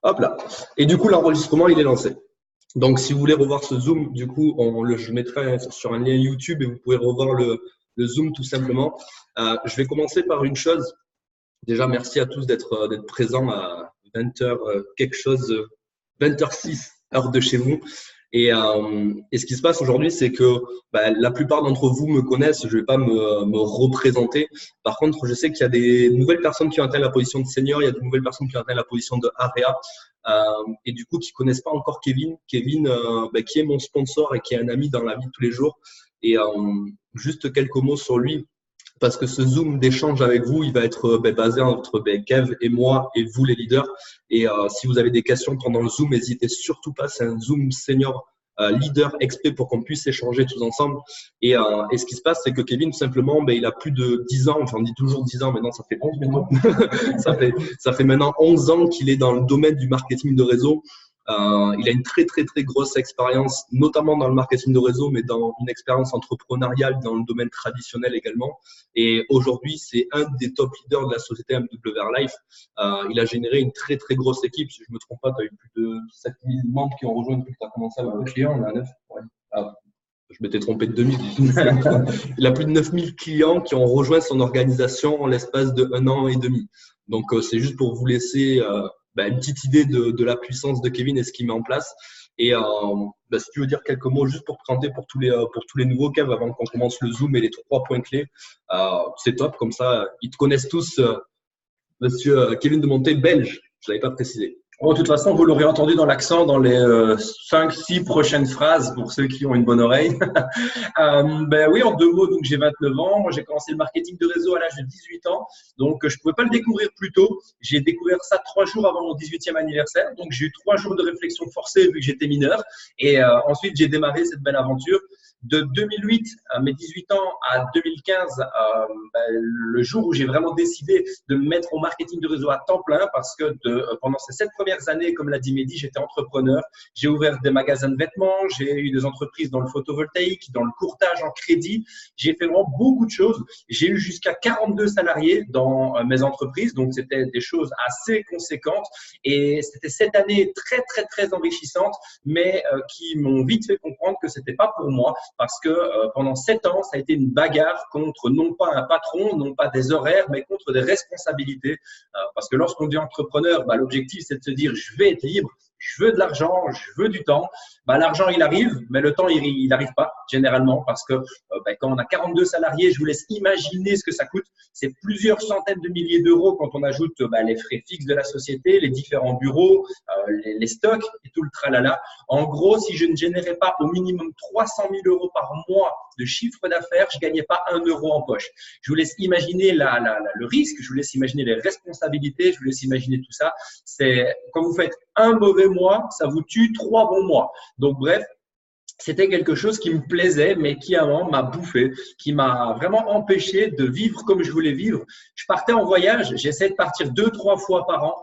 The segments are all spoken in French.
Hop là. Et du coup, l'enregistrement, il est lancé. Donc, si vous voulez revoir ce Zoom, du coup, je mettrai sur un lien YouTube et vous pouvez revoir le Zoom tout simplement. Je vais commencer par une chose. Déjà, merci à tous d'être présents à 20h quelque chose, 20h06, heure de chez vous. Et ce qui se passe aujourd'hui, c'est que la plupart d'entre vous me connaissent. Je vais pas me représenter. Par contre, je sais qu'il y a des nouvelles personnes qui ont atteint la position de senior. Il y a de nouvelles personnes qui ont atteint la position de area. Et du coup, qui connaissent pas encore Kevin. Kevin, qui est mon sponsor et qui est un ami dans la vie de tous les jours. Et juste quelques mots sur lui. Parce que ce Zoom d'échange avec vous, il va être basé entre Kev et moi et vous les leaders. Et si vous avez des questions pendant le Zoom, n'hésitez surtout pas. C'est un Zoom senior leader exprès pour qu'on puisse échanger tous ensemble. Et ce qui se passe, c'est que Kevin, tout simplement, il a plus de 10 ans. Enfin, on dit toujours 10 ans, maintenant ça fait 11 maintenant. ça fait maintenant 11 ans qu'il est dans le domaine du marketing de réseau. Il a une très grosse expérience, notamment dans le marketing de réseau, mais dans une expérience entrepreneuriale dans le domaine traditionnel également. Et aujourd'hui, c'est un des top leaders de la société MWR Life. Il a généré une très grosse équipe. Si je ne me trompe pas, tu as eu plus de 7000 membres qui ont rejoint depuis que tu as commencé à avoir le client. On a 9. Ouais. Je m'étais trompé de 2000. Il a plus de 9000 clients qui ont rejoint son organisation en l'espace de 1 an et demi. Donc, c'est juste pour vous laisser une petite idée de la puissance de Kevin et ce qu'il met en place. Et si tu veux dire quelques mots juste pour présenter pour tous les nouveaux Kev avant qu'on commence le Zoom et les 3 points clés, c'est top. Comme ça, ils te connaissent tous. Monsieur Kevin de Monté, belge, je ne l'avais pas précisé. Bon, de toute façon, vous l'aurez entendu dans l'accent dans les 5-6 prochaines phrases pour ceux qui ont une bonne oreille. Oui, en 2 mots, donc j'ai 29 ans. Moi, j'ai commencé le marketing de réseau à l'âge de 18 ans. Donc, je ne pouvais pas le découvrir plus tôt. J'ai découvert ça 3 jours avant mon 18e anniversaire. Donc, j'ai eu 3 jours de réflexion forcée vu que j'étais mineur. Et ensuite, j'ai démarré cette belle aventure. De 2008 à mes 18 ans à 2015, le jour où j'ai vraiment décidé de me mettre au marketing de réseau à temps plein, parce que pendant ces 7 premières années, comme l'a dit Mehdi, j'étais entrepreneur. J'ai ouvert des magasins de vêtements, j'ai eu des entreprises dans le photovoltaïque, dans le courtage en crédit. J'ai fait vraiment beaucoup de choses. J'ai eu jusqu'à 42 salariés dans mes entreprises, donc c'était des choses assez conséquentes. Et c'était cette année très enrichissante, mais qui m'ont vite fait comprendre que c'était pas pour moi. Parce que pendant 7 ans, ça a été une bagarre contre non pas un patron, non pas des horaires, mais contre des responsabilités. Parce que lorsqu'on devient entrepreneur, l'objectif, c'est de se dire, je vais être libre, je veux de l'argent, je veux du temps. L'argent, il arrive, mais le temps, il n'arrive pas généralement parce que quand on a 42 salariés, je vous laisse imaginer ce que ça coûte. C'est plusieurs centaines de milliers d'euros quand on ajoute les frais fixes de la société, les différents bureaux, les stocks et tout le tralala. En gros, si je ne générais pas au minimum 300 000 euros par mois de chiffre d'affaires, je ne gagnais pas 1 euro en poche. Je vous laisse imaginer le risque, je vous laisse imaginer les responsabilités, je vous laisse imaginer tout ça. C'est quand vous faites un mauvais mois, ça vous tue 3 bons mois. Donc bref, c'était quelque chose qui me plaisait, mais qui à un moment m'a bouffé, qui m'a vraiment empêché de vivre comme je voulais vivre. Je partais en voyage, j'essayais de partir 2-3 fois par an.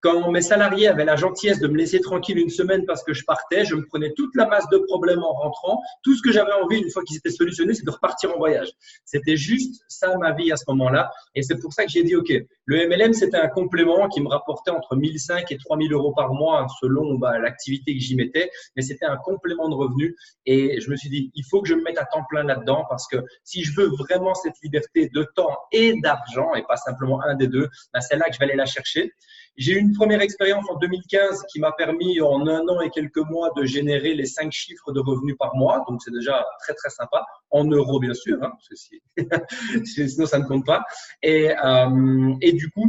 Quand mes salariés avaient la gentillesse de me laisser tranquille une semaine parce que je partais, je me prenais toute la masse de problèmes en rentrant. Tout ce que j'avais envie, une fois qu'ils étaient solutionnés, c'est de repartir en voyage. C'était juste ça ma vie à ce moment-là. Et c'est pour ça que j'ai dit, OK, le MLM, c'était un complément qui me rapportait entre 1005 et 3000 euros par mois selon l'activité que j'y mettais. Mais c'était un complément de revenus. Et je me suis dit, il faut que je me mette à temps plein là-dedans parce que si je veux vraiment cette liberté de temps et d'argent et pas simplement un des deux, c'est là que je vais aller la chercher. J'ai eu une première expérience en 2015 qui m'a permis en 1 an et quelques mois de générer les 5 chiffres de revenus par mois. Donc, c'est déjà très sympa. En euros, bien sûr, parce que sinon, ça ne compte pas. Et du coup,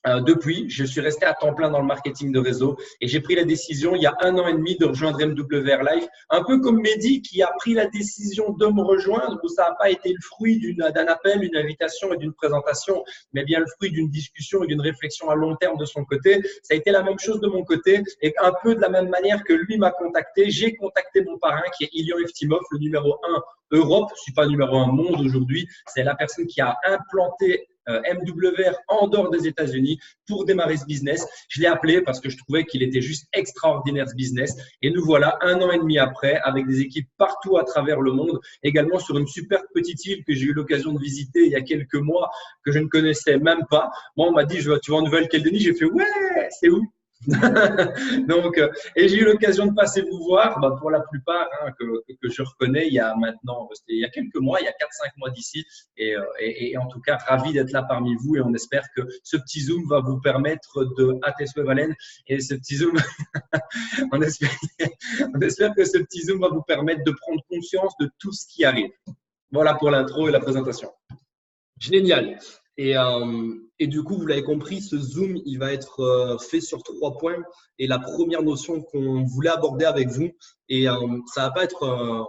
depuis, je suis resté à temps plein dans le marketing de réseau et j'ai pris la décision il y a 1 an et demi de rejoindre MWR Life, un peu comme Mehdi qui a pris la décision de me rejoindre où ça n'a pas été le fruit d'un appel, d'une invitation et d'une présentation, mais bien le fruit d'une discussion et d'une réflexion à long terme de son côté. Ça a été la même chose de mon côté et un peu de la même manière que lui m'a contacté, j'ai contacté mon parrain qui est Ilian Eftimov, le numéro 1 Europe, je ne suis pas numéro 1 monde aujourd'hui, c'est la personne qui a implanté MWR en dehors des États-Unis pour démarrer ce business. Je l'ai appelé parce que je trouvais qu'il était juste extraordinaire ce business. Et nous voilà 1 an et demi après avec des équipes partout à travers le monde, également sur une super petite île que j'ai eu l'occasion de visiter il y a quelques mois que je ne connaissais même pas. Moi, on m'a dit, tu vas en Nouvelle-Calédonie? J'ai fait, ouais, c'est où? Donc, et j'ai eu l'occasion de passer vous voir, bah, pour la plupart que je reconnais il y a maintenant, c'était il y a quelques mois, il y a 4-5 mois d'ici, et en tout cas ravi d'être là parmi vous et on espère que ce petit zoom va vous permettre de Valen et ce petit zoom, on espère, on espère que ce petit zoom va vous permettre de prendre conscience de tout ce qui arrive. Voilà pour l'intro et la présentation. Génial. Et du coup, vous l'avez compris, ce Zoom, il va être fait sur 3 points. Et la première notion qu'on voulait aborder avec vous, et ça va pas être,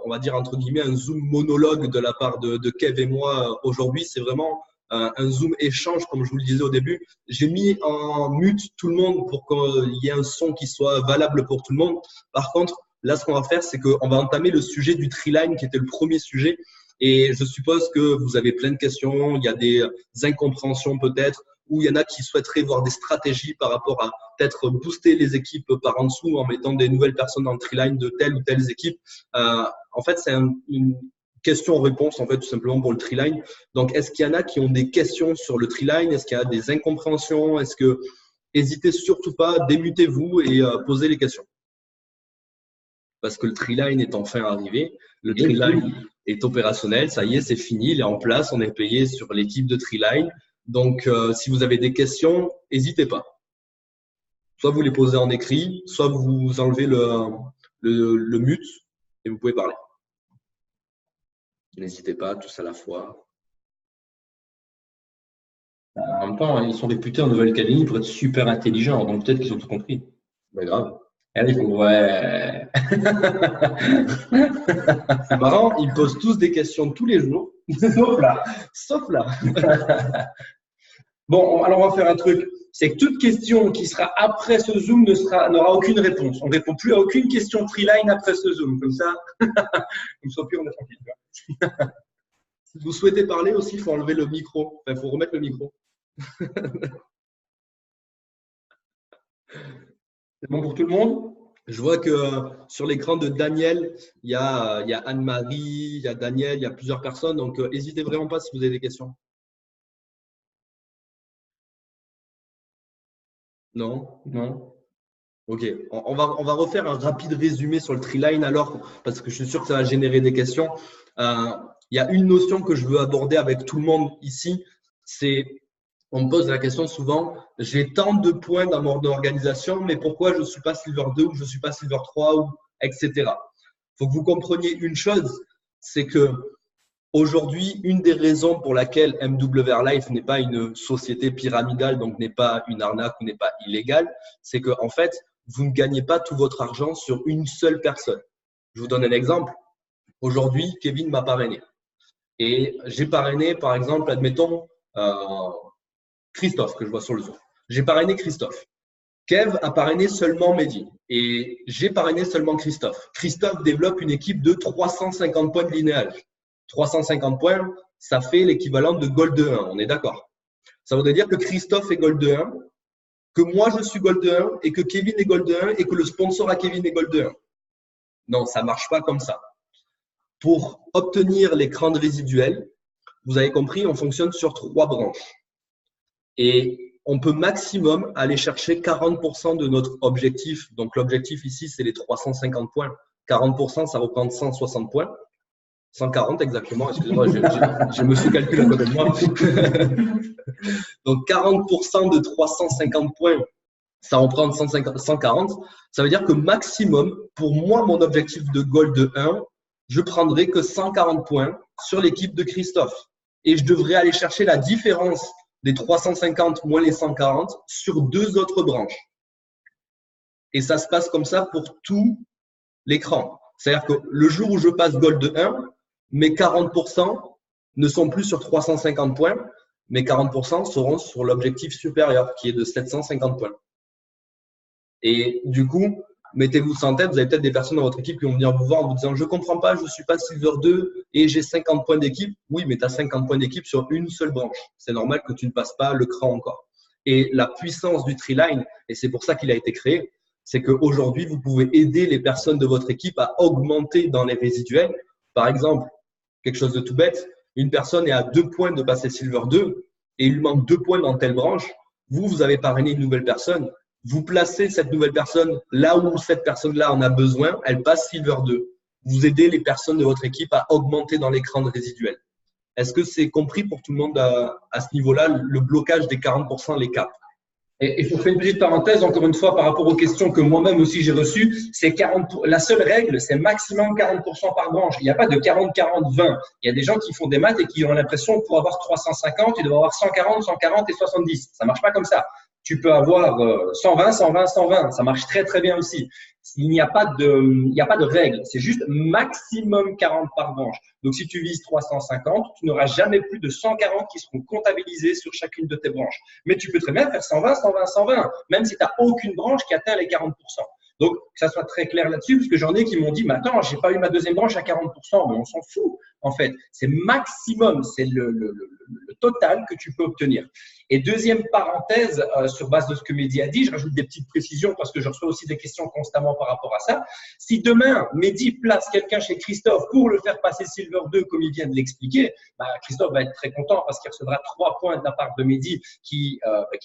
on va dire, entre guillemets, un Zoom monologue de la part de Kev et moi aujourd'hui. C'est vraiment un Zoom échange, comme je vous le disais au début. J'ai mis en mute tout le monde pour qu'il y ait un son qui soit valable pour tout le monde. Par contre, là, ce qu'on va faire, c'est qu'on va entamer le sujet du Treeline, qui était le premier sujet. Et je suppose que vous avez plein de questions, il y a des incompréhensions peut-être, ou il y en a qui souhaiteraient voir des stratégies par rapport à peut-être booster les équipes par en dessous en mettant des nouvelles personnes dans le treeline de telle ou telle équipe. En fait, c'est une question-réponse en fait tout simplement pour le treeline. Donc, est-ce qu'il y en a qui ont des questions sur le treeline? Est-ce qu'il y a des incompréhensions? Est-ce que n'hésitez surtout pas, démutez-vous et posez les questions. Parce que le treeline est enfin arrivé. Le treeline est opérationnel, ça y est, c'est fini, il est en place, on est payé sur l'équipe de Treeline. Donc, si vous avez des questions, n'hésitez pas. Soit vous les posez en écrit, soit vous enlevez le mute et vous pouvez parler. N'hésitez pas, tous à la fois. En même temps, ils sont réputés en Nouvelle-Calédonie pour être super intelligents, donc peut-être qu'ils ont tout compris. Mais grave. Allez, ouais. C'est marrant, ils posent tous des questions tous les jours. Sauf là. Sauf là. Bon, alors on va faire un truc. C'est que toute question qui sera après ce Zoom n'aura aucune réponse. On ne répond plus à aucune question Treeline après ce Zoom. Comme ça, comme ça, puis on est tranquille. Si vous souhaitez parler aussi, il faut enlever le micro. Enfin, il faut remettre le micro. C'est bon pour tout le monde? Je vois que sur l'écran de Daniel, il y a Anne-Marie, il y a Daniel, il y a plusieurs personnes. Donc, n'hésitez vraiment pas si vous avez des questions. Non? Non. Ok. On va refaire un rapide résumé sur le Treeline alors, parce que je suis sûr que ça va générer des questions. Il y a une notion que je veux aborder avec tout le monde ici, c'est on me pose la question souvent, j'ai tant de points dans mon organisation, mais pourquoi je ne suis pas Silver 2 ou je ne suis pas Silver 3, ou etc. Il faut que vous compreniez une chose, c'est que aujourd'hui, une des raisons pour laquelle MWR Life n'est pas une société pyramidale, donc n'est pas une arnaque ou n'est pas illégale, c'est que en fait, vous ne gagnez pas tout votre argent sur une seule personne. Je vous donne un exemple. Aujourd'hui, Kevin m'a parrainé. Et j'ai parrainé, par exemple, admettons, Christophe, que je vois sur le Zoom. J'ai parrainé Christophe. Kev a parrainé seulement Mehdi. Et j'ai parrainé seulement Christophe. Christophe développe une équipe de 350 points de linéage. 350 points, ça fait l'équivalent de Gold 1, on est d'accord. Ça voudrait dire que Christophe est Gold 1, que moi je suis Gold 1 et que Kevin est Gold 1 et que le sponsor à Kevin est Gold 1. Non, ça ne marche pas comme ça. Pour obtenir les crans résiduels, vous avez compris, on fonctionne sur 3 branches. Et on peut maximum aller chercher 40% de notre objectif. Donc, l'objectif ici, c'est les 350 points. 40%, ça représente 160 points. 140 exactement, excusez-moi, je me suis calculé à côté de moi. Donc, 40% de 350 points, ça représente 140. Ça veut dire que maximum, pour moi, mon objectif de Gold 1, je prendrai que 140 points sur l'équipe de Christophe. Et je devrais aller chercher la différence des 350 moins les 140 sur 2 autres branches. Et ça se passe comme ça pour tout l'écran. C'est-à-dire que le jour où je passe Gold 1, mes 40% ne sont plus sur 350 points, mes 40% seront sur l'objectif supérieur qui est de 750 points. Et du coup, mettez-vous ça en tête, vous avez peut-être des personnes dans votre équipe qui vont venir vous voir en vous disant « Je ne comprends pas, je ne suis pas Silver 2 et j'ai 50 points d'équipe. » Oui, mais tu as 50 points d'équipe sur une seule branche. C'est normal que tu ne passes pas le cran encore. Et la puissance du Treeline, et c'est pour ça qu'il a été créé, c'est qu'aujourd'hui, vous pouvez aider les personnes de votre équipe à augmenter dans les résiduels. Par exemple, quelque chose de tout bête, une personne est à 2 points de passer Silver 2 et il lui manque 2 points dans telle branche. Vous avez parrainé une nouvelle personne. Vous placez cette nouvelle personne là où cette personne-là en a besoin, elle passe Silver 2. Vous aidez les personnes de votre équipe à augmenter dans l'écran de résiduel. Est-ce que c'est compris pour tout le monde à ce niveau-là, le blocage des 40%, les caps? Et pour faire une petite parenthèse, encore une fois, par rapport aux questions que moi-même aussi j'ai reçues, c'est 40, la seule règle, c'est maximum 40% par branche. Il n'y a pas de 40-40-20. Il y a des gens qui font des maths et qui ont l'impression que pour avoir 350, ils doivent avoir 140, 140 et 70. Ça marche pas comme ça. Tu peux avoir 120, 120, 120. Ça marche très, très bien aussi. Il n'y a pas de règle. C'est juste maximum 40 par branche. Donc, si tu vises 350, tu n'auras jamais plus de 140 qui seront comptabilisés sur chacune de tes branches. Mais tu peux très bien faire 120, 120, 120, même si tu n'as aucune branche qui atteint les 40%. Donc, que ça soit très clair là-dessus, parce que j'en ai qui m'ont dit, mais attends, j'ai pas eu ma deuxième branche à 40%. Mais on s'en fout, en fait. C'est maximum, c'est le total que tu peux obtenir. Et deuxième parenthèse, sur base de ce que Mehdi a dit, je rajoute des petites précisions parce que je reçois aussi des questions constamment par rapport à ça. Si demain, Mehdi place quelqu'un chez Christophe pour le faire passer Silver 2, comme il vient de l'expliquer, bah, Christophe va être très content parce qu'il recevra 3 points de la part de Mehdi qui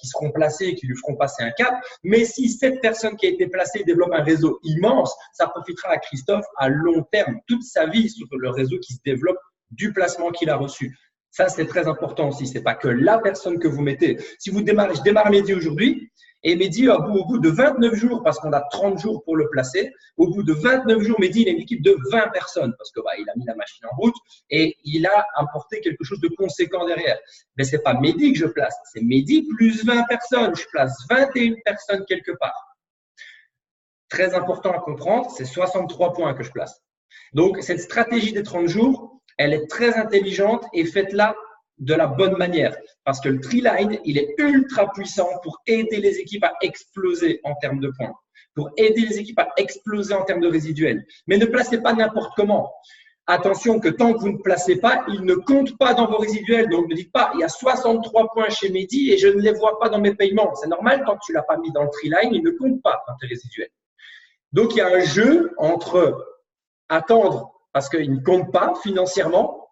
seront placés, qui lui feront passer un cap. Mais si cette personne qui a été placée développe un réseau immense, ça profitera à Christophe à long terme, toute sa vie sur le réseau qui se développe du placement qu'il a reçu. Ça, c'est très important aussi. C'est pas que la personne que vous mettez. Si vous démarrez, je démarre Mehdi aujourd'hui et Mehdi, au bout de 29 jours, parce qu'on a 30 jours pour le placer, au bout de 29 jours, Mehdi, il a une équipe de 20 personnes parce que il a mis la machine en route et il a apporté quelque chose de conséquent derrière. Mais c'est pas Mehdi que je place, c'est Mehdi plus 20 personnes. Je place 21 personnes quelque part. Très important à comprendre, c'est 63 points que je place. Donc, cette stratégie des 30 jours, elle est très intelligente et faites-la de la bonne manière parce que le tree-line, il est ultra puissant pour aider les équipes à exploser en termes de points, pour aider les équipes à exploser en termes de résiduels. Mais ne placez pas n'importe comment. Attention que tant que vous ne placez pas, il ne compte pas dans vos résiduels. Donc, ne dites pas, il y a 63 points chez Mehdi et je ne les vois pas dans mes paiements. C'est normal, tant que tu ne l'as pas mis dans le tree-line, il ne compte pas dans tes résiduels. Donc, il y a un jeu entre attendre parce qu'il ne compte pas financièrement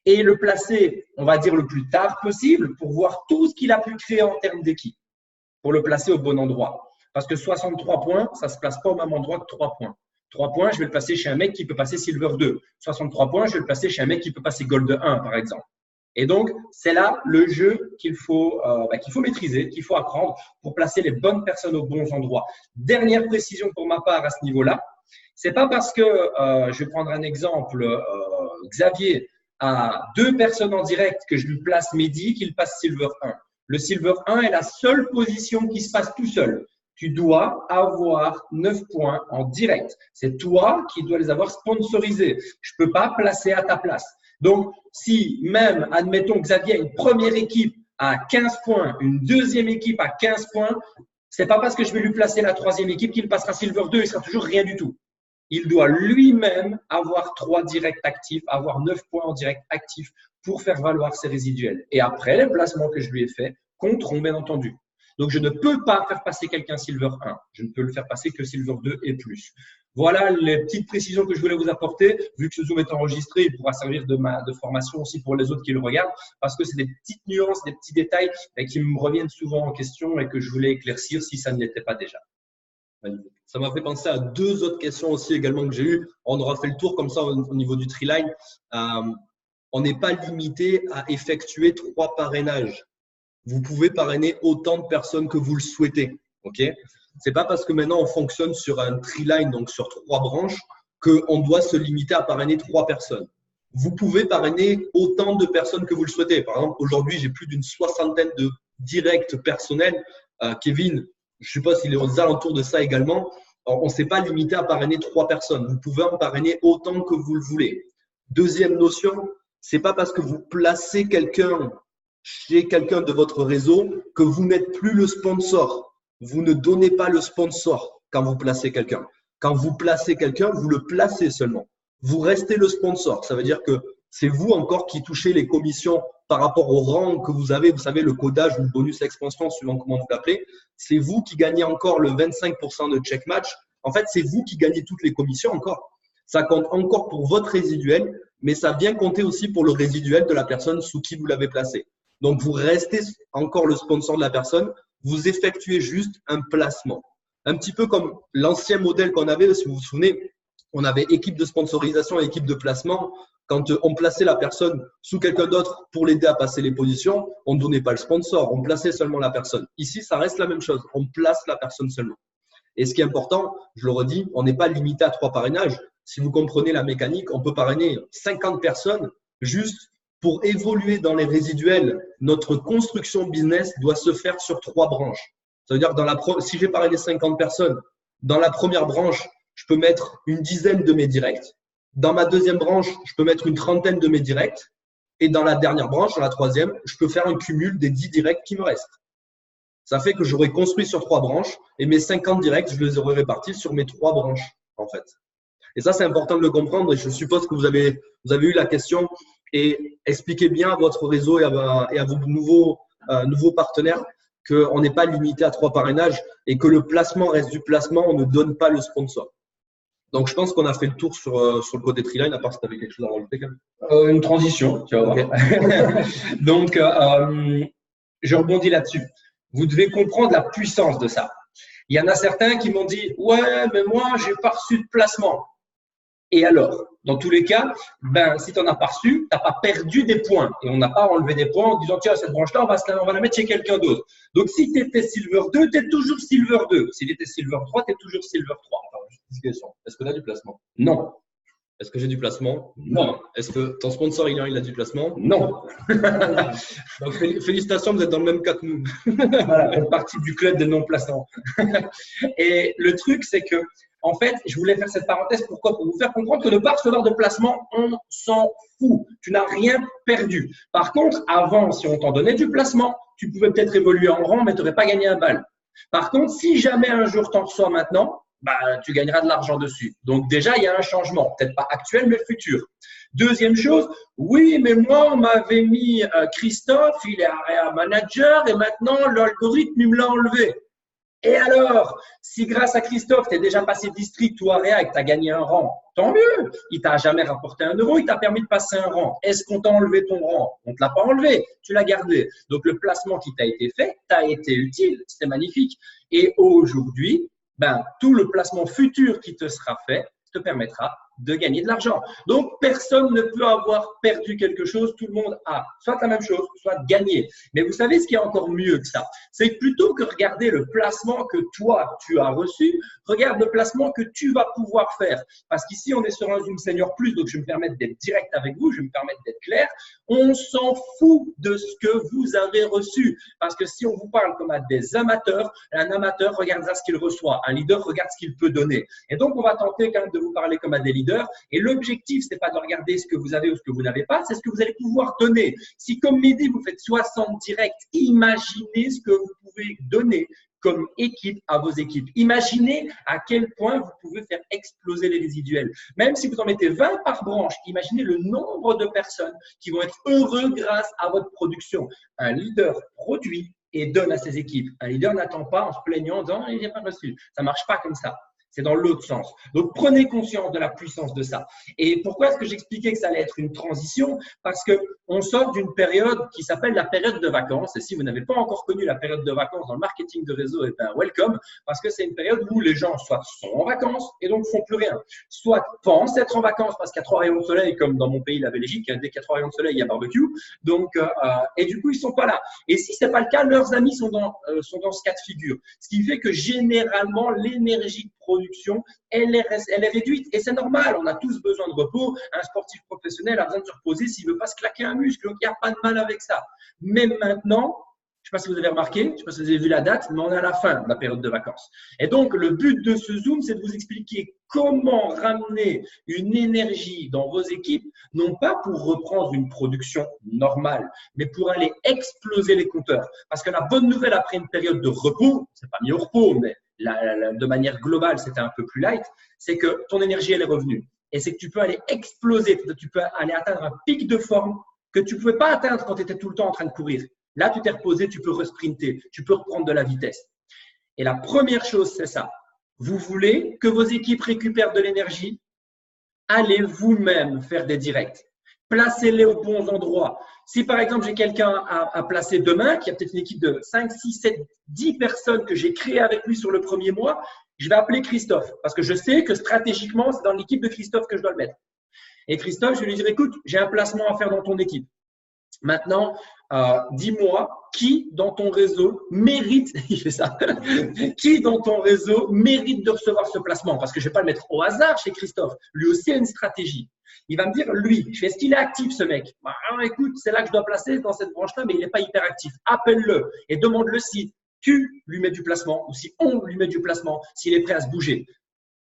et le placer, on va dire, le plus tard possible pour voir tout ce qu'il a pu créer en termes d'équipe, pour le placer au bon endroit. Parce que 63 points, ça ne se place pas au même endroit que 3 points. 3 points, je vais le placer chez un mec qui peut passer Silver 2. 63 points, je vais le placer chez un mec qui peut passer Gold 1, par exemple. Et donc, c'est là le jeu qu'il faut maîtriser, qu'il faut apprendre pour placer les bonnes personnes aux bons endroits. Dernière précision pour ma part à ce niveau-là. C'est pas parce que, je vais prendre un exemple, Xavier a 2 personnes en direct que je lui place Mehdi qu'il passe Silver 1. Le Silver 1 est la seule position qui se passe tout seul. Tu dois avoir 9 points en direct. C'est toi qui dois les avoir sponsorisés. Je peux pas placer à ta place. Donc, si même, admettons, Xavier a une première équipe à 15 points, une deuxième équipe à 15 points, c'est pas parce que je vais lui placer la troisième équipe qu'il passera Silver 2, il sera toujours rien du tout. Il doit lui-même avoir 3 directs actifs, avoir 9 points en direct actifs pour faire valoir ses résiduels. Et après, les placements que je lui ai faits compteront, bien entendu. Donc, je ne peux pas faire passer quelqu'un Silver 1. Je ne peux le faire passer que Silver 2 et plus. Voilà les petites précisions que je voulais vous apporter. Vu que ce Zoom est enregistré, il pourra servir de formation aussi pour les autres qui le regardent parce que c'est des petites nuances, des petits détails qui me reviennent souvent en question et que je voulais éclaircir si ça ne l'était pas déjà. Ça m'a fait penser à 2 autres questions aussi également que j'ai eues. On aura fait le tour comme ça au niveau du tree-line. On n'est pas limité à effectuer 3 parrainages. Vous pouvez parrainer autant de personnes que vous le souhaitez. Ok ? C'est pas parce que maintenant on fonctionne sur un tree-line, donc sur 3 branches, qu'on doit se limiter à parrainer 3 personnes. Vous pouvez parrainer autant de personnes que vous le souhaitez. Par exemple, aujourd'hui, j'ai plus d'une 60aine de directs personnels. Kevin, je suppose qu'il est aux alentours de ça également. Alors, on ne s'est pas limité à parrainer 3 personnes. Vous pouvez en parrainer autant que vous le voulez. Deuxième notion, c'est pas parce que vous placez quelqu'un chez quelqu'un de votre réseau que vous n'êtes plus le sponsor. Vous ne donnez pas le sponsor quand vous placez quelqu'un. Quand vous placez quelqu'un, vous le placez seulement. Vous restez le sponsor. Ça veut dire que c'est vous encore qui touchez les commissions par rapport au rang que vous avez. Vous savez, le codage ou le bonus expansion, suivant comment vous l'appelez. C'est vous qui gagnez encore le 25% de check match. En fait, c'est vous qui gagnez toutes les commissions encore. Ça compte encore pour votre résiduel, mais ça vient compter aussi pour le résiduel de la personne sous qui vous l'avez placé. Donc, vous restez encore le sponsor de la personne. vous effectuez juste un placement. Un petit peu comme l'ancien modèle qu'on avait, si vous vous souvenez, on avait équipe de sponsorisation et équipe de placement. Quand on plaçait la personne sous quelqu'un d'autre pour l'aider à passer les positions, on ne donnait pas le sponsor, on plaçait seulement la personne. Ici, ça reste la même chose, on place la personne seulement. Et ce qui est important, je le redis, on n'est pas limité à 3 parrainages. Si vous comprenez la mécanique, on peut parrainer 50 personnes juste pour évoluer dans les résiduels. Notre construction business doit se faire sur 3 branches. Ça veut dire que si j'ai parrainé 50 personnes, dans la première branche, je peux mettre une dizaine de mes directs. Dans ma deuxième branche, je peux mettre une trentaine de mes directs. Et dans la dernière branche, dans la troisième, je peux faire un cumul des 10 directs qui me restent. Ça fait que j'aurais construit sur 3 branches et mes 50 directs, je les aurais répartis sur mes 3 branches, en fait. Et ça, c'est important de le comprendre. Et je suppose que vous avez eu la question. Et expliquez bien à votre réseau et à vos nouveaux partenaires qu'on n'est pas limité à 3 parrainages et que le placement reste du placement. On ne donne pas le sponsor. Donc, je pense qu'on a fait le tour sur le côté Treeline, à part si tu avais quelque chose à rajouter quand même. Une transition, tu vas voir. Donc, je rebondis là-dessus. Vous devez comprendre la puissance de ça. Il y en a certains qui m'ont dit « Ouais, mais moi, je n'ai pas reçu de placement. » Et alors, dans tous les cas, si tu n'en as pas reçu, tu n'as pas perdu des points. Et on n'a pas enlevé des points en disant « Tiens, cette branche-là, on va la mettre chez quelqu'un d'autre. » Donc, si tu étais Silver 2, tu es toujours Silver 2. Si tu étais Silver 3, tu es toujours Silver 3. Alors, juste une question. Est-ce que tu as du placement? Non. Est-ce que j'ai du placement? Non. Est-ce que ton sponsor, il a du placement? Non. Donc, félicitations, vous êtes dans le même cas que nous. Voilà, on fait partie du club des non-plaçants. Et le truc, c'est que, en fait, je voulais faire cette parenthèse. Pourquoi? Pour vous faire comprendre que ne pas recevoir de placement, on s'en fout. Tu n'as rien perdu. Par contre, avant, si on t'en donnait du placement, tu pouvais peut-être évoluer en rang, mais tu n'aurais pas gagné un bal. Par contre, si jamais un jour tu en reçois maintenant, tu gagneras de l'argent dessus. Donc déjà, il y a un changement, peut-être pas actuel, mais futur. Deuxième chose, oui, mais moi, on m'avait mis Christophe, il est area manager et maintenant, l'algorithme, il me l'a enlevé. Et alors, si grâce à Christophe, tu es déjà passé district ou area et que tu as gagné un rang, tant mieux. Il t'a jamais rapporté 1 euro, il t'a permis de passer un rang. Est-ce qu'on t'a enlevé ton rang? On ne te l'a pas enlevé, tu l'as gardé. Donc, le placement qui t'a été fait, t'a été utile, c'était magnifique. Et aujourd'hui, tout le placement futur qui te sera fait te permettra de gagner de l'argent. Donc, personne ne peut avoir perdu quelque chose. Tout le monde a soit la même chose, soit gagné. Mais vous savez ce qui est encore mieux que ça? C'est que plutôt que regarder le placement que toi, tu as reçu, regarde le placement que tu vas pouvoir faire. Parce qu'ici, on est sur un Zoom Senior Plus, donc je vais me permettre d'être direct avec vous, je vais me permettre d'être clair. On s'en fout de ce que vous avez reçu. Parce que si on vous parle comme à des amateurs, un amateur regardera ce qu'il reçoit. Un leader regarde ce qu'il peut donner. Et donc, on va tenter quand même de vous parler comme à des leaders. Et l'objectif, ce n'est pas de regarder ce que vous avez ou ce que vous n'avez pas, c'est ce que vous allez pouvoir donner. Si comme midi, vous faites 60 directs, imaginez ce que vous pouvez donner comme équipe à vos équipes. Imaginez à quel point vous pouvez faire exploser les résiduels. Même si vous en mettez 20 par branche, imaginez le nombre de personnes qui vont être heureux grâce à votre production. Un leader produit et donne à ses équipes. Un leader n'attend pas en se plaignant en disant « il n'est pas reçu ». Ça ne marche pas comme ça. C'est dans l'autre sens. Donc, prenez conscience de la puissance de ça. Et pourquoi est-ce que j'expliquais que ça allait être une transition? Parce qu'on sort d'une période qui s'appelle la période de vacances. Et si vous n'avez pas encore connu la période de vacances dans le marketing de réseau, welcome. Parce que c'est une période où les gens soit sont en vacances et donc font plus rien. Soit pensent être en vacances parce qu'il y a 3 rayons de soleil, comme dans mon pays, la Belgique. Dès qu'il y a 3 rayons de soleil, il y a barbecue. Donc, et du coup, ils sont pas là. Et si c'est pas le cas, leurs amis sont dans ce cas de figure. Ce qui fait que généralement, l'énergie de production, elle est réduite. Et c'est normal, on a tous besoin de repos. Un sportif professionnel a besoin de se reposer s'il ne veut pas se claquer un muscle. Donc, il n'y a pas de mal avec ça. Même maintenant, je ne sais pas si vous avez remarqué, je ne sais pas si vous avez vu la date, mais on est à la fin de la période de vacances. Et donc, le but de ce Zoom, c'est de vous expliquer comment ramener une énergie dans vos équipes, non pas pour reprendre une production normale, mais pour aller exploser les compteurs. Parce que la bonne nouvelle après une période de repos, c'est pas mis au repos, mais de manière globale, c'était un peu plus light, c'est que ton énergie, elle est revenue. Et c'est que tu peux aller exploser, tu peux aller atteindre un pic de forme que tu ne pouvais pas atteindre quand tu étais tout le temps en train de courir. Là, tu t'es reposé, tu peux resprinter, tu peux reprendre de la vitesse. Et la première chose, c'est ça. Vous voulez que vos équipes récupèrent de l'énergie, allez vous-même faire des directs. placez-les aux bons endroits. Si par exemple j'ai quelqu'un à placer demain, qui a peut-être une équipe de 5, 6, 7, 10 personnes que j'ai créées avec lui sur le premier mois, je vais appeler Christophe parce que je sais que stratégiquement, c'est dans l'équipe de Christophe que je dois le mettre. Et Christophe, je vais lui dire, écoute, j'ai un placement à faire dans ton équipe. Maintenant, dis-moi qui dans ton réseau mérite, il fait ça, qui dans ton réseau mérite de recevoir ce placement? Parce que je ne vais pas le mettre au hasard chez Christophe. Lui aussi a une stratégie. Il va me dire, lui, je fais, est-ce qu'il est actif ce mec? Alors, écoute, c'est là que je dois placer dans cette branche-là, mais il n'est pas hyper actif. Appelle-le et demande-le si tu lui mets du placement ou si on lui met du placement, s'il est prêt à se bouger.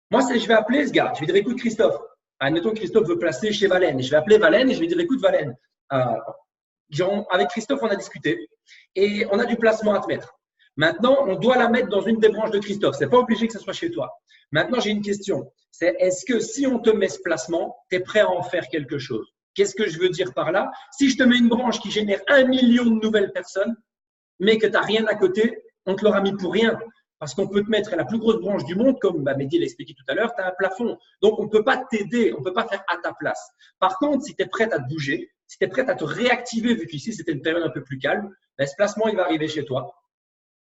Moi, je vais appeler ce gars. Je vais dire, écoute Christophe, admettons que Christophe veut placer chez Valène. Je vais appeler Valène et je vais dire, écoute Valène, avec Christophe, on a discuté et on a du placement à te mettre. Maintenant, on doit la mettre dans une des branches de Christophe. Ce n'est pas obligé que ce soit chez toi. Maintenant, j'ai une question. C'est est-ce que si on te met ce placement, tu es prêt à en faire quelque chose? Qu'est-ce que je veux dire par là? Si je te mets une branche qui génère 1 million de nouvelles personnes, mais que tu n'as rien à côté, on te l'aura mis pour rien. Parce qu'on peut te mettre la plus grosse branche du monde, comme Mehdi l'a expliqué tout à l'heure, tu as un plafond. Donc, on ne peut pas t'aider, on ne peut pas faire à ta place. Par contre, si tu es prête à te bouger, si tu es prête à te réactiver, vu qu'ici, c'était une période un peu plus calme, ben, ce placement, il va arriver chez toi.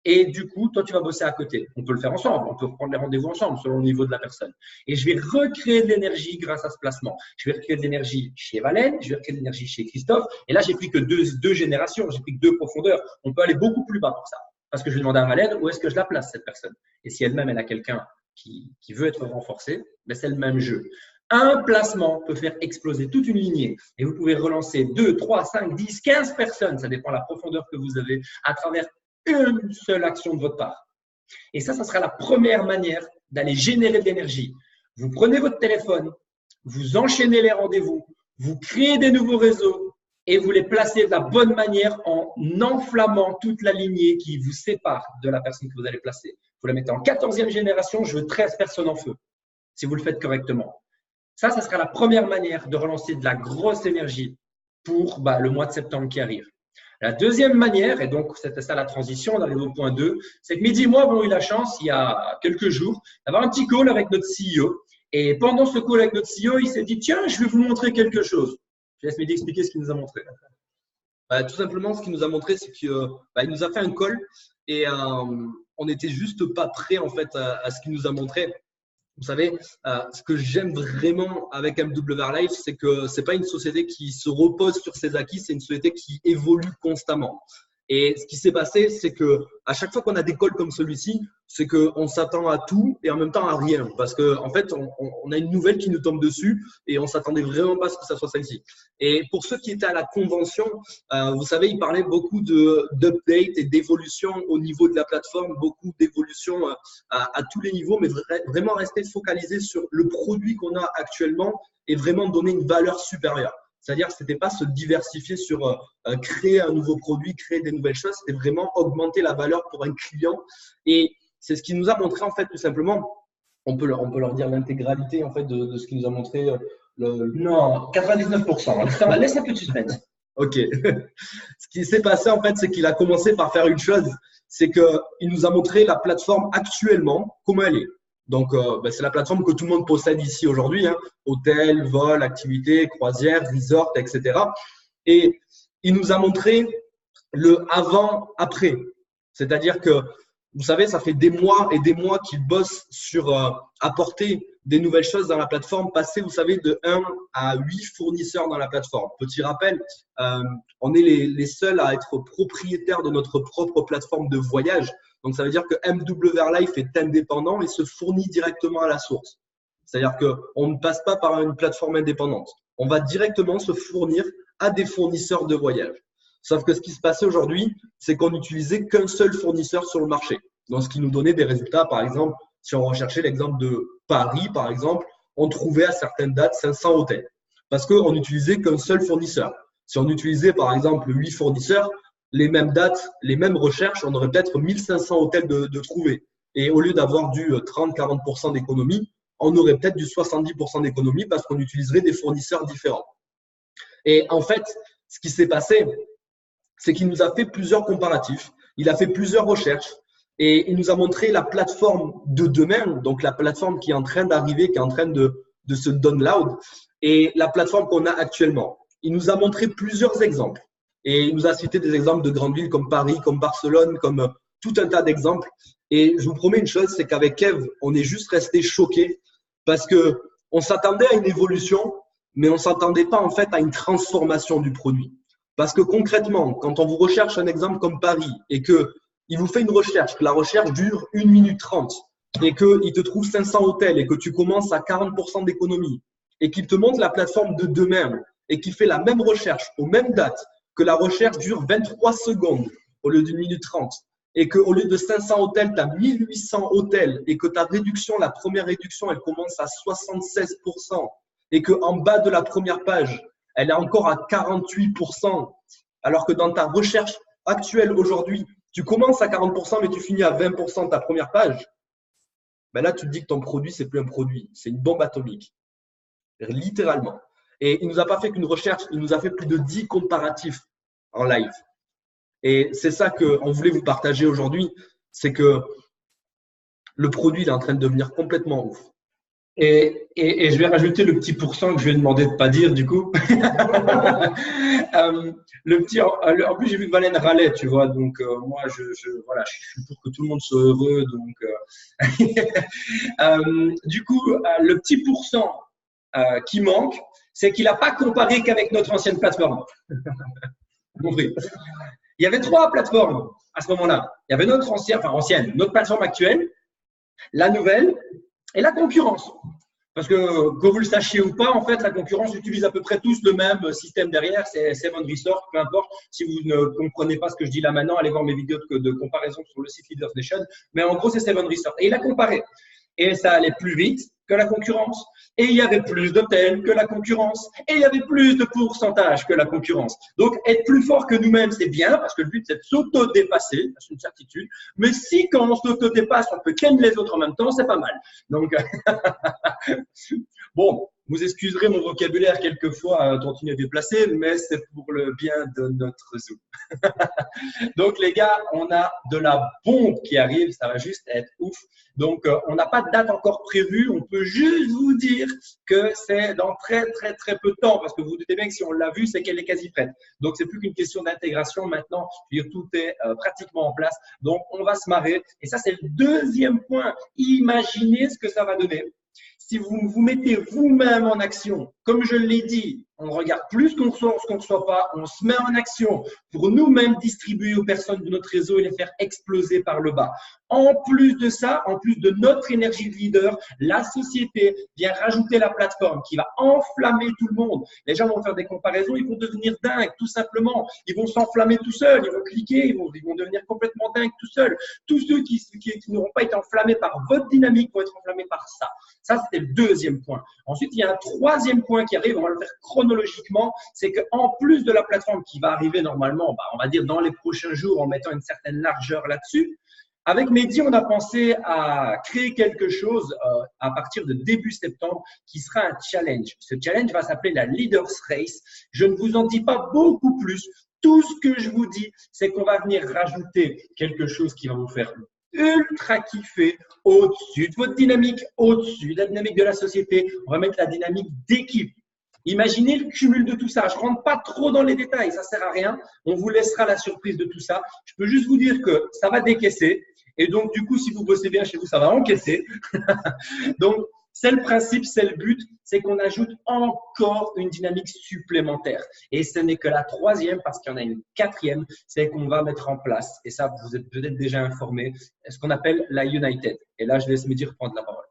Et du coup, toi, tu vas bosser à côté. On peut le faire ensemble, on peut prendre les rendez-vous ensemble selon le niveau de la personne. Et je vais recréer de l'énergie grâce à ce placement. Je vais recréer de l'énergie chez Valène, je vais recréer de l'énergie chez Christophe. Et là, j'ai pris que deux générations, j'ai pris que 2 profondeurs. On peut aller beaucoup plus bas pour ça. Parce que je vais demander à Valène où est-ce que je la place, cette personne. Et si elle-même, elle a quelqu'un qui veut être renforcé, ben c'est le même jeu. Un placement peut faire exploser toute une lignée et vous pouvez relancer 2, 3, 5, 10, 15 personnes, ça dépend de la profondeur que vous avez, à travers une seule action de votre part. Et ça sera la première manière d'aller générer de l'énergie. Vous prenez votre téléphone, vous enchaînez les rendez-vous, vous créez des nouveaux réseaux et vous les placez de la bonne manière en enflammant toute la lignée qui vous sépare de la personne que vous allez placer. Vous la mettez en 14e génération, je veux 13 personnes en feu, si vous le faites correctement. Ça sera la première manière de relancer de la grosse énergie pour le mois de septembre qui arrive. La deuxième manière, et donc c'était ça la transition, on arrive au point 2, c'est que Mehdi et moi avons eu la chance, il y a quelques jours, d'avoir un petit call avec notre CEO. Et pendant ce call avec notre CEO, il s'est dit, tiens, je vais vous montrer quelque chose. Je laisse Mehdi expliquer ce qu'il nous a montré. Tout simplement, ce qu'il nous a montré, c'est qu'il nous a fait un call et on n'était juste pas prêt en fait à ce qu'il nous a montré. Vous savez, ce que j'aime vraiment avec MWR Life, c'est que ce n'est pas une société qui se repose sur ses acquis, c'est une société qui évolue constamment. Et ce qui s'est passé, c'est qu'à chaque fois qu'on a des calls comme celui-ci, c'est qu'on s'attend à tout et en même temps à rien. Parce qu'en fait, on a une nouvelle qui nous tombe dessus et on ne s'attendait vraiment pas à ce que ça soit celle-ci. Et pour ceux qui étaient à la convention, vous savez, il parlait beaucoup d'update et d'évolution au niveau de la plateforme, beaucoup d'évolution à tous les niveaux, mais vraiment rester focalisé sur le produit qu'on a actuellement et vraiment donner une valeur supérieure. C'est-à-dire que ce n'était pas se diversifier sur créer un nouveau produit, créer des nouvelles choses, c'était vraiment augmenter la valeur pour un client. Et c'est ce qui nous a montré, en fait, tout simplement, on peut leur dire l'intégralité en fait, de ce qui nous a montré. Non, 99%. Laisse un peu de suspense. Ok. Ce qui s'est passé, en fait, c'est qu'il a commencé par faire une chose, c'est qu'il nous a montré la plateforme actuellement, comment elle est. Donc, c'est la plateforme que tout le monde possède ici aujourd'hui, hein. Hôtel, vol, activités, croisières, resort, etc. Et il nous a montré le avant-après. C'est-à-dire que, vous savez, ça fait des mois et des mois qu'il bosse sur apporter des nouvelles choses dans la plateforme, passer, vous savez, de 1 à 8 fournisseurs dans la plateforme. Petit rappel, on est les seuls à être propriétaires de notre propre plateforme de voyage. Donc, ça veut dire que MWR Life est indépendant et se fournit directement à la source. C'est-à-dire qu'on ne passe pas par une plateforme indépendante. On va directement se fournir à des fournisseurs de voyage. Sauf que ce qui se passait aujourd'hui, c'est qu'on n'utilisait qu'un seul fournisseur sur le marché. Donc, ce qui nous donnait des résultats, par exemple, si on recherchait l'exemple de Paris, par exemple, on trouvait à certaines dates 500 hôtels parce qu'on n'utilisait qu'un seul fournisseur. Si on utilisait, par exemple, 8 fournisseurs, les mêmes dates, les mêmes recherches, on aurait peut-être 1500 hôtels de trouver. Et au lieu d'avoir du 30-40% d'économie, on aurait peut-être du 70% d'économie parce qu'on utiliserait des fournisseurs différents. Et en fait, ce qui s'est passé, c'est qu'il nous a fait plusieurs comparatifs, il a fait plusieurs recherches et il nous a montré la plateforme de demain, donc la plateforme qui est en train d'arriver, qui est en train de se download et la plateforme qu'on a actuellement. il nous a montré plusieurs exemples. Et il nous a cité des exemples de grandes villes comme Paris, comme Barcelone, comme tout un tas d'exemples. Et je vous promets une chose, c'est qu'avec Kev, on est juste resté choqués parce que on s'attendait à une évolution, mais on s'attendait pas en fait à une transformation du produit. Parce que concrètement, quand on vous recherche un exemple comme Paris et que il vous fait une recherche, que la recherche dure 1 minute 30 et qu'il te trouve 500 hôtels et que tu commences à 40% d'économie et qu'il te montre la plateforme de demain et qu'il fait la même recherche aux mêmes dates, que la recherche dure 23 secondes au lieu d'1 minute 30 et qu'au lieu de 500 hôtels, tu as 1800 hôtels et que ta réduction, la première réduction, elle commence à 76% et qu'en bas de la première page, elle est encore à 48%, alors que dans ta recherche actuelle aujourd'hui, tu commences à 40%, mais tu finis à 20% de ta première page, ben là, tu te dis que ton produit, c'est plus un produit, c'est une bombe atomique, littéralement. Et il ne nous a pas fait qu'une recherche, il nous a fait plus de 10 comparatifs en live. Et c'est ça qu'on voulait vous partager aujourd'hui, c'est que le produit il est en train de devenir complètement ouf. Et je vais rajouter le petit pourcent que je lui ai demandé de ne pas dire, du coup. En plus, j'ai vu que Valène râlait, tu vois. Donc, moi, voilà, je suis pour que tout le monde soit heureux. Donc, du coup, le petit pourcent qui manque, c'est qu'il n'a pas comparé qu'avec notre ancienne plateforme. Compris. Il y avait 3 plateformes à ce moment-là. Il y avait notre ancienne, notre plateforme actuelle, la nouvelle et la concurrence. Parce que vous le sachiez ou pas, en fait, la concurrence utilise à peu près tous le même système derrière, c'est Seven Resort, peu importe. Si vous ne comprenez pas ce que je dis là maintenant, allez voir mes vidéos de comparaison sur le site Leaders Nation. Mais en gros, c'est Seven Resort. Et il a comparé. Et ça allait plus vite que la concurrence. Et il y avait plus d'hôtels que la concurrence. Et il y avait plus de pourcentage que la concurrence. Donc, être plus fort que nous-mêmes, c'est bien, parce que le but, c'est de s'auto-dépasser, c'est une certitude. Mais si, quand on s'auto-dépasse, on peut ken les autres en même temps, c'est pas mal. Donc, bon, vous excuserez mon vocabulaire quelquefois dont il est déplacé, mais c'est pour le bien de notre Zoom. Donc, les gars, on a de la bombe qui arrive, ça va juste être ouf. Donc, on n'a pas de date encore prévue, on peut juste vous dire que c'est dans très, très, très peu de temps, parce que vous vous doutez bien que si on l'a vu, c'est qu'elle est quasi prête. Donc, c'est plus qu'une question d'intégration maintenant, je veux dire, tout est pratiquement en place. Donc, on va se marrer. Et ça, c'est le deuxième point. Imaginez ce que ça va donner. Si vous vous mettez vous-même en action, comme je l'ai dit, on regarde plus ce qu'on reçoit ou ce qu'on ne reçoit pas, on se met en action pour nous-mêmes distribuer aux personnes de notre réseau et les faire exploser par le bas. En plus de ça, en plus de notre énergie de leader, la société vient rajouter la plateforme qui va enflammer tout le monde. Les gens vont faire des comparaisons, ils vont devenir dingues, tout simplement. Ils vont s'enflammer tout seuls, ils vont cliquer, ils vont devenir complètement dingues tout seuls. Tous ceux qui n'auront pas été enflammés par votre dynamique vont être enflammés par ça. Ça, c'était le deuxième point. Ensuite, il y a un troisième point qui arrive, on va le faire chronologiquement, c'est qu'en plus de la plateforme qui va arriver normalement, on va dire dans les prochains jours en mettant une certaine largeur là-dessus, avec Mehdi, on a pensé à créer quelque chose à partir de début septembre qui sera un challenge. Ce challenge va s'appeler la Leaders Race. Je ne vous en dis pas beaucoup plus. Tout ce que je vous dis, c'est qu'on va venir rajouter quelque chose qui va vous faire ultra kiffer au-dessus de votre dynamique, au-dessus de la dynamique de la société. On va mettre la dynamique d'équipe. Imaginez le cumul de tout ça. Je ne rentre pas trop dans les détails, ça ne sert à rien. On vous laissera la surprise de tout ça. Je peux juste vous dire que ça va décaisser. Et donc, du coup, si vous bossez bien chez vous, ça va encaisser. Donc, c'est le principe, c'est le but, c'est qu'on ajoute encore une dynamique supplémentaire. Et ce n'est que la troisième, parce qu'il y en a une quatrième, c'est qu'on va mettre en place, et ça, vous êtes peut-être déjà informés, ce qu'on appelle la United. Et là, je laisse Mehdi prendre la parole.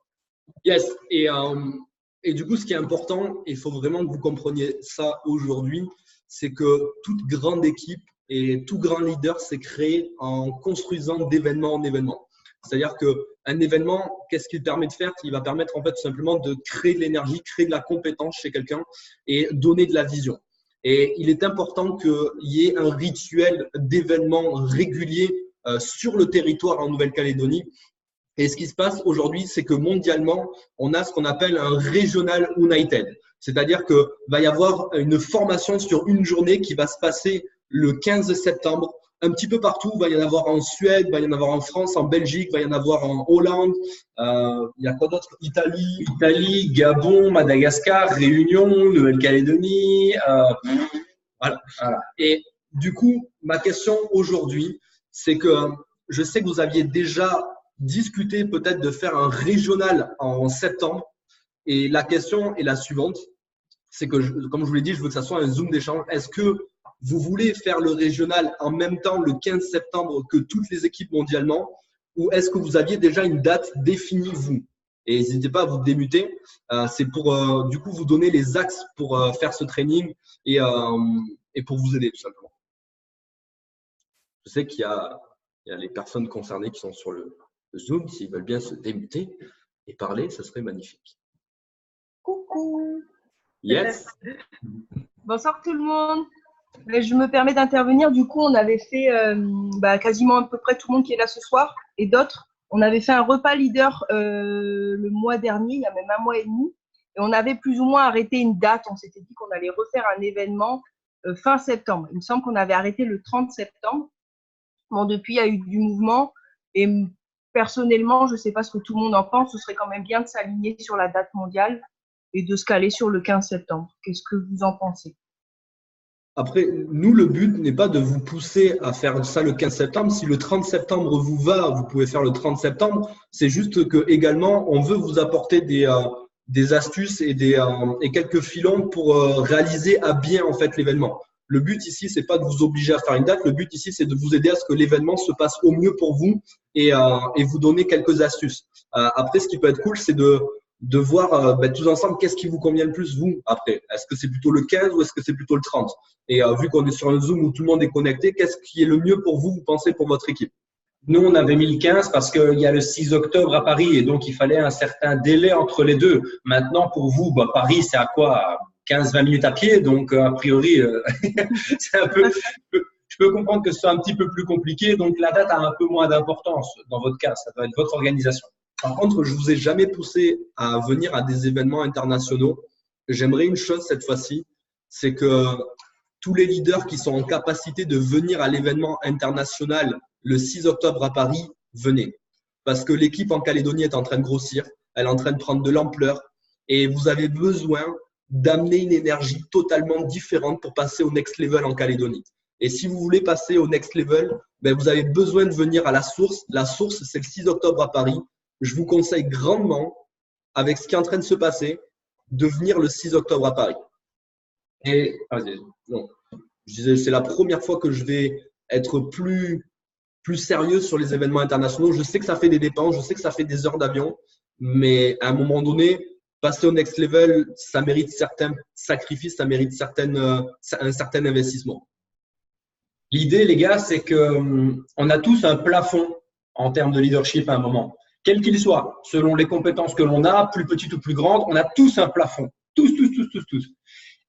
Yes, et du coup, ce qui est important, il faut vraiment que vous compreniez ça aujourd'hui, c'est que toute grande équipe et tout grand leader s'est créé en construisant d'événement en événement. C'est-à-dire qu'un événement, qu'est-ce qu'il permet de faire? Il va permettre en fait tout simplement de créer de l'énergie, créer de la compétence chez quelqu'un et donner de la vision. Et il est important qu'il y ait un rituel d'événements réguliers sur le territoire en Nouvelle-Calédonie. Et ce qui se passe aujourd'hui, c'est que mondialement, on a ce qu'on appelle un Regional United. C'est-à-dire qu'il va y avoir une formation sur une journée qui va se passer le 15 septembre un petit peu partout. Il va y en avoir en Suède, il va y en avoir en France, en Belgique, il va y en avoir en Hollande. Il y a quoi d'autre? Italie, Gabon, Madagascar, Réunion, Nouvelle-Calédonie. Voilà. Et du coup, ma question aujourd'hui, c'est que je sais que vous aviez déjà discuté peut-être de faire un régional en septembre. Et la question est la suivante. C'est que, comme je vous l'ai dit, je veux que ça soit un Zoom d'échange. Est-ce que vous voulez faire le régional en même temps le 15 septembre que toutes les équipes mondialement ou est-ce que vous aviez déjà une date définie, vous? Et n'hésitez pas à vous démuter. C'est pour du coup vous donner les axes pour faire ce training et pour vous aider tout simplement. Je sais qu'il y a les personnes concernées qui sont sur le Zoom. S'ils veulent bien se démuter et parler, ça serait magnifique. Coucou. Yes. Bonsoir tout le monde. Je me permets d'intervenir. Du coup, on avait fait quasiment à peu près tout le monde qui est là ce soir et d'autres. On avait fait un repas leader le mois dernier, il y a même un mois et demi. Et on avait plus ou moins arrêté une date. On s'était dit qu'on allait refaire un événement fin septembre. Il me semble qu'on avait arrêté le 30 septembre. Bon, depuis, il y a eu du mouvement. Et personnellement, je ne sais pas ce que tout le monde en pense. Ce serait quand même bien de s'aligner sur la date mondiale et de se caler sur le 15 septembre. Qu'est-ce que vous en pensez? Après, nous, le but n'est pas de vous pousser à faire ça le 15 septembre. Si le 30 septembre vous va, vous pouvez faire le 30 septembre. C'est juste que également, on veut vous apporter des astuces et quelques filons pour réaliser à bien en fait l'événement. Le but ici, c'est pas de vous obliger à faire une date. Le but ici, c'est de vous aider à ce que l'événement se passe au mieux pour vous et vous donner quelques astuces. Après, ce qui peut être cool, c'est de voir tous ensemble qu'est-ce qui vous convient le plus, vous, après. Est-ce que c'est plutôt le 15 ou est-ce que c'est plutôt le 30? Et vu qu'on est sur un Zoom où tout le monde est connecté, qu'est-ce qui est le mieux pour vous, vous pensez, pour votre équipe? Nous, on avait mis le 15 parce qu'il y a le 6 octobre à Paris et donc il fallait un certain délai entre les deux. Maintenant, pour vous, Paris, c'est à quoi? 15-20 minutes à pied, donc a priori, c'est un peu… Je peux comprendre que ce soit un petit peu plus compliqué, donc la date a un peu moins d'importance dans votre cas. Ça doit être votre organisation. Par contre, je vous ai jamais poussé à venir à des événements internationaux. J'aimerais une chose cette fois-ci, c'est que tous les leaders qui sont en capacité de venir à l'événement international le 6 octobre à Paris, venez. Parce que l'équipe en Calédonie est en train de grossir, elle est en train de prendre de l'ampleur et vous avez besoin d'amener une énergie totalement différente pour passer au next level en Calédonie. Et si vous voulez passer au next level, vous avez besoin de venir à la source. La source, c'est le 6 octobre à Paris. Je vous conseille grandement, avec ce qui est en train de se passer, de venir le 6 octobre à Paris. Et non, je disais, c'est la première fois que je vais être plus sérieux sur les événements internationaux. Je sais que ça fait des dépenses, je sais que ça fait des heures d'avion, mais à un moment donné, passer au next level, ça mérite certains sacrifices, ça mérite un certain investissement. L'idée, les gars, c'est qu'on a tous un plafond en termes de leadership à un moment. Quel qu'il soit, selon les compétences que l'on a, plus petites ou plus grandes, on a tous un plafond. Tous.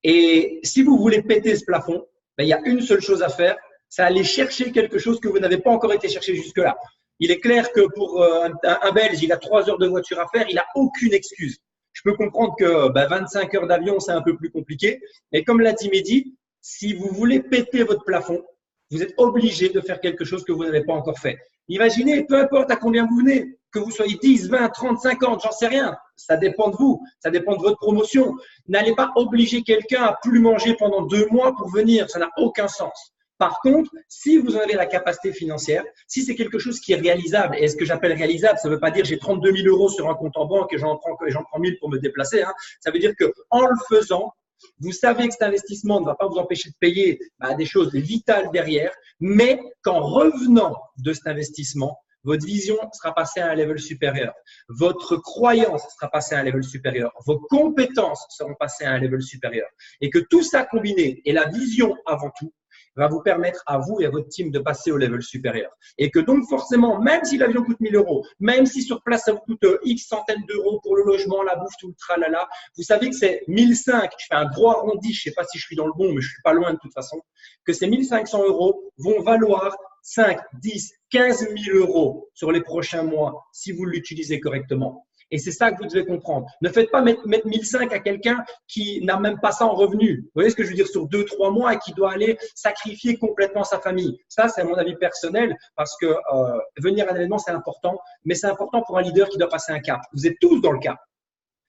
Et si vous voulez péter ce plafond, il y a une seule chose à faire, c'est aller chercher quelque chose que vous n'avez pas encore été chercher jusque-là. Il est clair que pour un Belge, il a 3 heures de voiture à faire, il n'a aucune excuse. Je peux comprendre que 25 heures d'avion, c'est un peu plus compliqué. Mais comme l'a dit Mehdi, si vous voulez péter votre plafond, vous êtes obligé de faire quelque chose que vous n'avez pas encore fait. Imaginez, peu importe à combien vous venez, que vous soyez 10, 20, 30, 50, j'en sais rien. Ça dépend de vous, ça dépend de votre promotion. N'allez pas obliger quelqu'un à plus manger pendant 2 mois pour venir, ça n'a aucun sens. Par contre, si vous en avez la capacité financière, si c'est quelque chose qui est réalisable, et ce que j'appelle réalisable, ça ne veut pas dire j'ai 32 000 euros sur un compte en banque et j'en prends 1000 pour me déplacer. Ça veut dire qu'en le faisant, vous savez que cet investissement ne va pas vous empêcher de payer des choses vitales derrière, mais qu'en revenant de cet investissement, votre vision sera passée à un level supérieur. Votre croyance sera passée à un level supérieur. Vos compétences seront passées à un level supérieur. Et que tout ça combiné, et la vision avant tout, va vous permettre à vous et à votre team de passer au level supérieur. Et que donc forcément, même si l'avion coûte 1000 euros, même si sur place ça vous coûte X centaines d'euros pour le logement, la bouffe, tout le tralala, vous savez que c'est 1005, je fais un gros arrondi, je ne sais pas si je suis dans le bon, mais je ne suis pas loin de toute façon, que ces 1500 euros vont valoir 5, 10, 15 000 euros sur les prochains mois si vous l'utilisez correctement. Et c'est ça que vous devez comprendre. Ne faites pas mettre 1005 à quelqu'un qui n'a même pas ça en revenu. Vous voyez ce que je veux dire, sur 2-3 mois et qui doit aller sacrifier complètement sa famille. Ça, c'est à mon avis personnel parce que venir à un événement, c'est important, mais c'est important pour un leader qui doit passer un cap. Vous êtes tous dans le cap.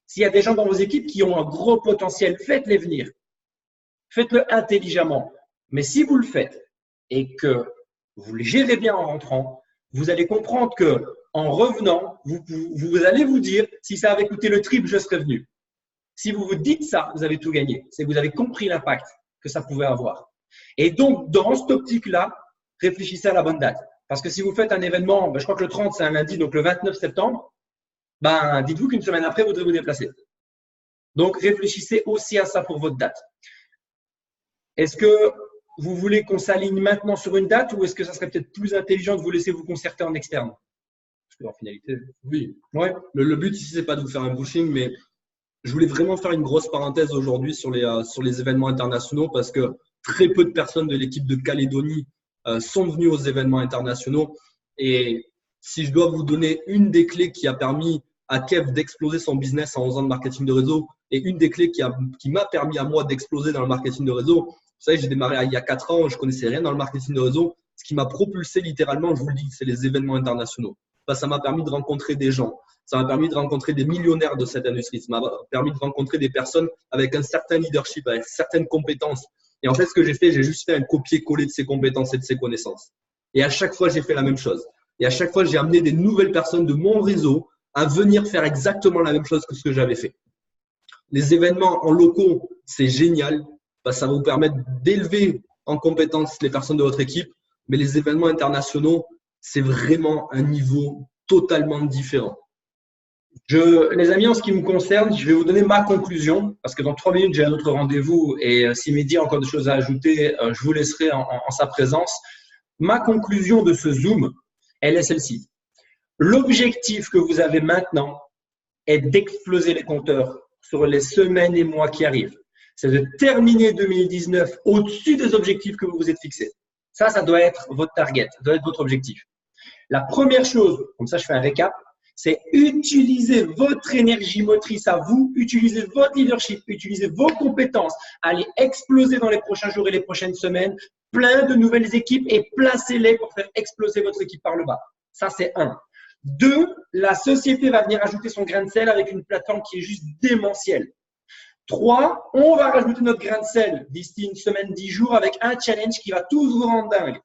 S'il y a des gens dans vos équipes qui ont un gros potentiel, faites-les venir. Faites-le intelligemment. Mais si vous le faites et que vous le gérez bien en rentrant, vous allez comprendre que en revenant, vous allez vous dire, si ça avait coûté le triple, je serais venu. Si vous vous dites ça, vous avez tout gagné. C'est que vous avez compris l'impact que ça pouvait avoir. Et donc, dans cette optique-là, réfléchissez à la bonne date. Parce que si vous faites un événement, je crois que le 30, c'est un lundi, donc le 29 septembre, dites-vous qu'une semaine après, vous devez vous déplacer. Donc, réfléchissez aussi à ça pour votre date. Est-ce que vous voulez qu'on s'aligne maintenant sur une date ou est-ce que ça serait peut-être plus intelligent de vous laisser vous concerter en externe? Parce qu'en finalité, oui. Ouais. Le but ici, c'est pas de vous faire un bushing, mais je voulais vraiment faire une grosse parenthèse aujourd'hui sur les événements internationaux parce que très peu de personnes de l'équipe de Calédonie sont venues aux événements internationaux. Et si je dois vous donner une des clés qui a permis à Kev d'exploser son business en 11 ans de marketing de réseau et une des clés qui m'a permis à moi d'exploser dans le marketing de réseau, vous savez, j'ai démarré il y a 4 ans, je connaissais rien dans le marketing de réseau. Ce qui m'a propulsé littéralement, je vous le dis, c'est les événements internationaux. Ça m'a permis de rencontrer des gens. Ça m'a permis de rencontrer des millionnaires de cette industrie. Ça m'a permis de rencontrer des personnes avec un certain leadership, avec certaines compétences. Et en fait, ce que j'ai fait, j'ai juste fait un copier-coller de ces compétences et de ces connaissances. Et à chaque fois, j'ai fait la même chose. Et à chaque fois, j'ai amené des nouvelles personnes de mon réseau à venir faire exactement la même chose que ce que j'avais fait. Les événements en locaux, c'est génial. Ça va vous permettre d'élever en compétences les personnes de votre équipe. Mais les événements internationaux, c'est vraiment un niveau totalement différent. Les amis, en ce qui me concerne, je vais vous donner ma conclusion parce que dans 3 minutes, j'ai un autre rendez-vous et si Mehdi a encore des choses à ajouter, je vous laisserai en sa présence. Ma conclusion de ce Zoom, elle est celle-ci. L'objectif que vous avez maintenant est d'exploser les compteurs sur les semaines et mois qui arrivent. C'est de terminer 2019 au-dessus des objectifs que vous vous êtes fixés. Ça doit être votre target, ça doit être votre objectif. La première chose, comme ça je fais un récap, c'est utiliser votre énergie motrice à vous, utiliser votre leadership, utiliser vos compétences, allez exploser dans les prochains jours et les prochaines semaines, plein de nouvelles équipes et placez-les pour faire exploser votre équipe par le bas. Ça, c'est 1. 2, la société va venir ajouter son grain de sel avec une plateforme qui est juste démentielle. 3, on va rajouter notre grain de sel d'ici une semaine, 10 jours avec un challenge qui va tous vous rendre dingue.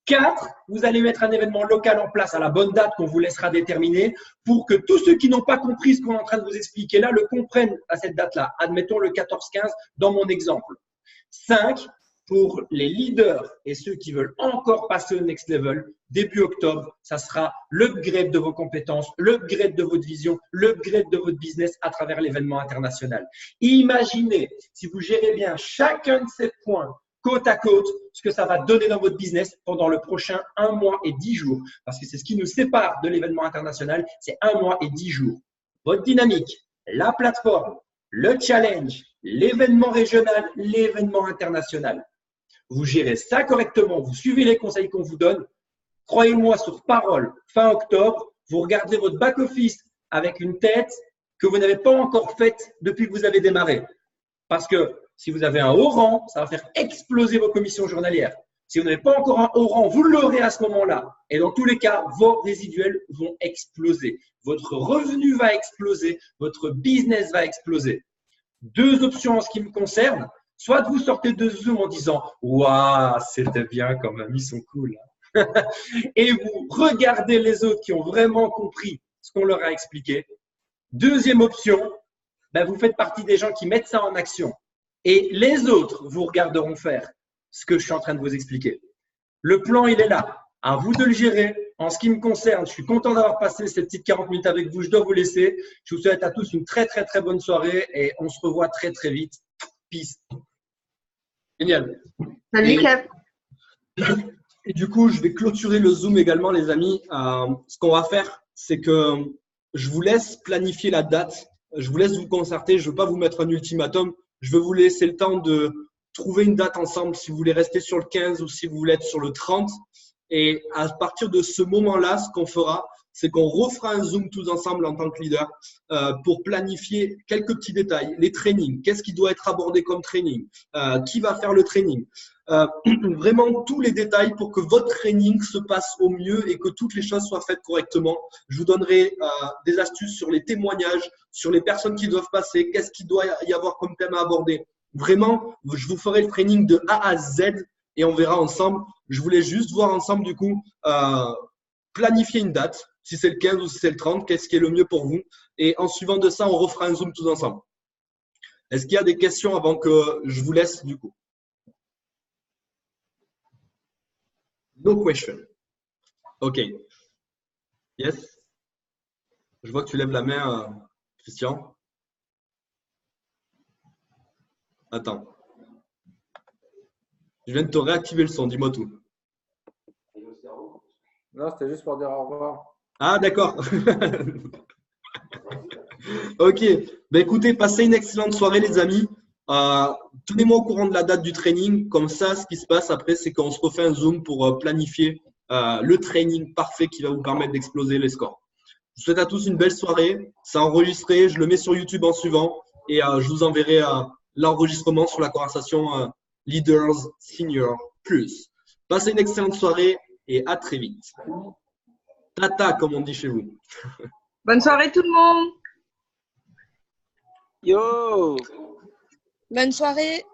4, vous allez mettre un événement local en place à la bonne date qu'on vous laissera déterminer pour que tous ceux qui n'ont pas compris ce qu'on est en train de vous expliquer là le comprennent à cette date-là. Admettons le 14-15 dans mon exemple. 5, pour les leaders et ceux qui veulent encore passer au next level, début octobre, ça sera l'upgrade de vos compétences, l'upgrade de votre vision, l'upgrade de votre business à travers l'événement international. Imaginez, si vous gérez bien chacun de ces points côte à côte, ce que ça va donner dans votre business pendant le prochain 1 mois et 10 jours. Parce que c'est ce qui nous sépare de l'événement international, c'est 1 mois et 10 jours. Votre dynamique, la plateforme, le challenge, l'événement régional, l'événement international. Vous gérez ça correctement, vous suivez les conseils qu'on vous donne. Croyez-moi sur parole, fin octobre, vous regardez votre back-office avec une tête que vous n'avez pas encore faite depuis que vous avez démarré. Parce que si vous avez un haut rang, ça va faire exploser vos commissions journalières. Si vous n'avez pas encore un haut rang, vous l'aurez à ce moment-là. Et dans tous les cas, vos résiduels vont exploser. Votre revenu va exploser, votre business va exploser. 2 options en ce qui me concerne. Soit vous sortez de Zoom en disant « Waouh, c'était bien quand même, ils sont cool. » Et vous regardez les autres qui ont vraiment compris ce qu'on leur a expliqué. 2e option, vous faites partie des gens qui mettent ça en action. Et les autres vous regarderont faire ce que je suis en train de vous expliquer. Le plan, il est là. À vous de le gérer. En ce qui me concerne, je suis content d'avoir passé ces petites 40 minutes avec vous. Je dois vous laisser. Je vous souhaite à tous une très, très, très bonne soirée et on se revoit très, très vite. Peace. Génial. Salut, Kev. Et du coup, je vais clôturer le Zoom également, les amis. Ce qu'on va faire, c'est que je vous laisse planifier la date. Je vous laisse vous concerter. Je ne veux pas vous mettre un ultimatum. Je veux vous laisser le temps de trouver une date ensemble si vous voulez rester sur le 15 ou si vous voulez être sur le 30. Et à partir de ce moment-là, ce qu'on fera, c'est qu'on refera un Zoom tous ensemble en tant que leader pour planifier quelques petits détails. Les trainings, qu'est-ce qui doit être abordé comme training, qui va faire le training, vraiment tous les détails pour que votre training se passe au mieux et que toutes les choses soient faites correctement. Je vous donnerai des astuces sur les témoignages, sur les personnes qui doivent passer, qu'est-ce qu'il doit y avoir comme thème à aborder. Vraiment, je vous ferai le training de A à Z et on verra ensemble. Je voulais juste voir ensemble du coup planifier une date, si c'est le 15 ou si c'est le 30, qu'est-ce qui est le mieux pour vous. Et en suivant de ça, on refera un Zoom tous ensemble. Est-ce qu'il y a des questions avant que je vous laisse du coup? No question. OK. Yes. Je vois que tu lèves la main, Christian. Attends. Je viens de te réactiver le son, dis-moi tout. Non, c'était juste pour dire au revoir. Ah, d'accord. OK. Ben, écoutez, passez une excellente soirée, les amis. Tenez-moi au courant de la date du training. Comme ça, ce qui se passe après, c'est qu'on se refait un Zoom pour planifier le training parfait qui va vous permettre d'exploser les scores. Je vous souhaite à tous une belle soirée. C'est enregistré. Je le mets sur YouTube en suivant. Et je vous enverrai l'enregistrement sur la conversation Leaders Senior Plus. Passez une excellente soirée et à très vite. Tata, comme on dit chez vous. Bonne soirée tout le monde. Yo! Bonne soirée.